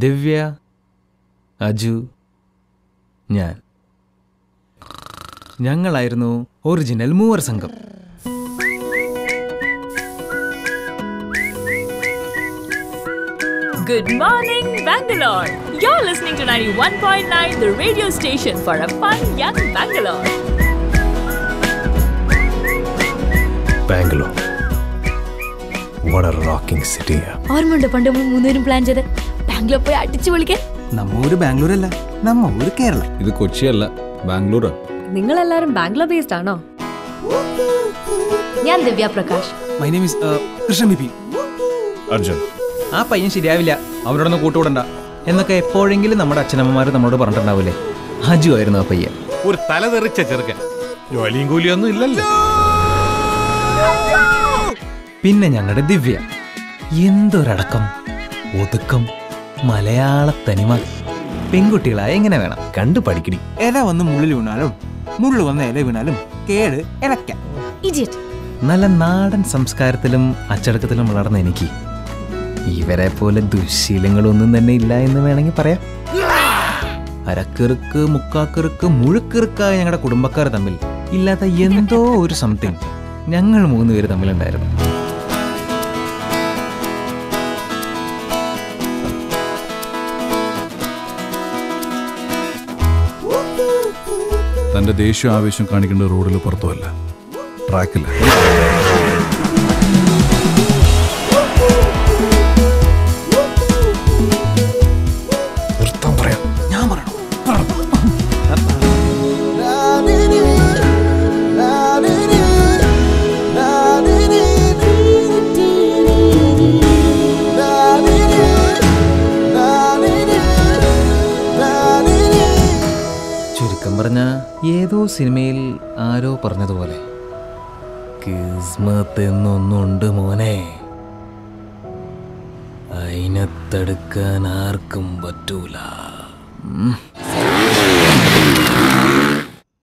ദിവ്യ, അജു, ഞാൻ. ഞങ്ങളായിരുന്നു ഒറിജിനൽ മൂവർ സംഘം. Good morning, Bangalore. You're listening to 91.9, the radio station for a fun young Bangalore. Bangalore. What a rocking city. ഓർമ്മയുണ്ട് പണ്ട് നമ്മൾ മൂന്നുപേരും plan ചെയ്ത് ബാംഗ്ലൂർ പോയി അടിച്ചു പൊളിക്കാൻ? നമ്മ ഊര് ബാംഗ്ലൂർ അല്ല, നമ്മ ഊര് കേരള. ഇത് കൊച്ചിയല്ല, ബാംഗ്ലൂർ. നിങ്ങൾ എല്ലാരും ബാംഗ്ലൂർ ബേസ്ഡ് ആണോ? ഞാൻ Divya Prakash. My name is Krishnan BP. Arjun. ആ പയ്യൻ ശരിയാവില്ല, അവരോടൊന്ന് കൂട്ടുകൂടണ്ട എന്നൊക്കെ എപ്പോഴെങ്കിലും നമ്മുടെ അച്ഛനമ്മമാർ നമ്മളോട് പറഞ്ഞിട്ടുണ്ടാവില്ലേ. അജു ആയിരുന്നു ആ പയ്യൻ. ഒരു തലതെറിച്ച ചെറുക്കൻ, ജോലിയും കൂലിയൊന്നും ഇല്ലല്ലോ. പിന്നെ ഞങ്ങളുടെ ദിവ്യ, എന്തൊരടക്കം, ഒതുക്കം, മലയാള തനിമ. പെൺകുട്ടികളായ എങ്ങനെ വേണം, കണ്ടു പഠിക്കടി. ഇല വന്ന് മുള്ളിൽ വീണാലും മുള്ളു വന്ന് ഇല വീണാലും കേട് ഇലക്കാം. നല്ല നാടൻ സംസ്കാരത്തിലും അച്ചടക്കത്തിലും വളർന്ന എനിക്ക് ഇവരെ പോലെ ദുശ്ശീലങ്ങളൊന്നും തന്നെ ഇല്ല എന്ന് വേണമെങ്കിൽ പറയാം. അരക്കിറുക്ക്, മുക്കാക്കിറുക്ക്, മുഴുക്കിറുക്കായ ഞങ്ങളുടെ കുടുംബക്കാർ തമ്മിൽ ഇല്ലാത്ത എന്തോ ഒരു സംതിങ് ഞങ്ങൾ മൂന്നുപേര് തമ്മിലുണ്ടായിരുന്നു. തന്റെ ദേഷ്യ ആവേശം കാണിക്കേണ്ട റോഡിൽ പുറത്തുമല്ല, ട്രാക്കില്ല. നിർത്താൻ പറയാം. ഞാൻ പറയണം. ചുരുക്കം പറഞ്ഞ ഏതോ സിനിമയിൽ ആരോ പറഞ്ഞതുപോലെ കിസ്മത്ത് എന്നൊന്നുണ്ട് മോനെ, അതിനെ തടുക്കാൻ ആർക്കും പറ്റൂല.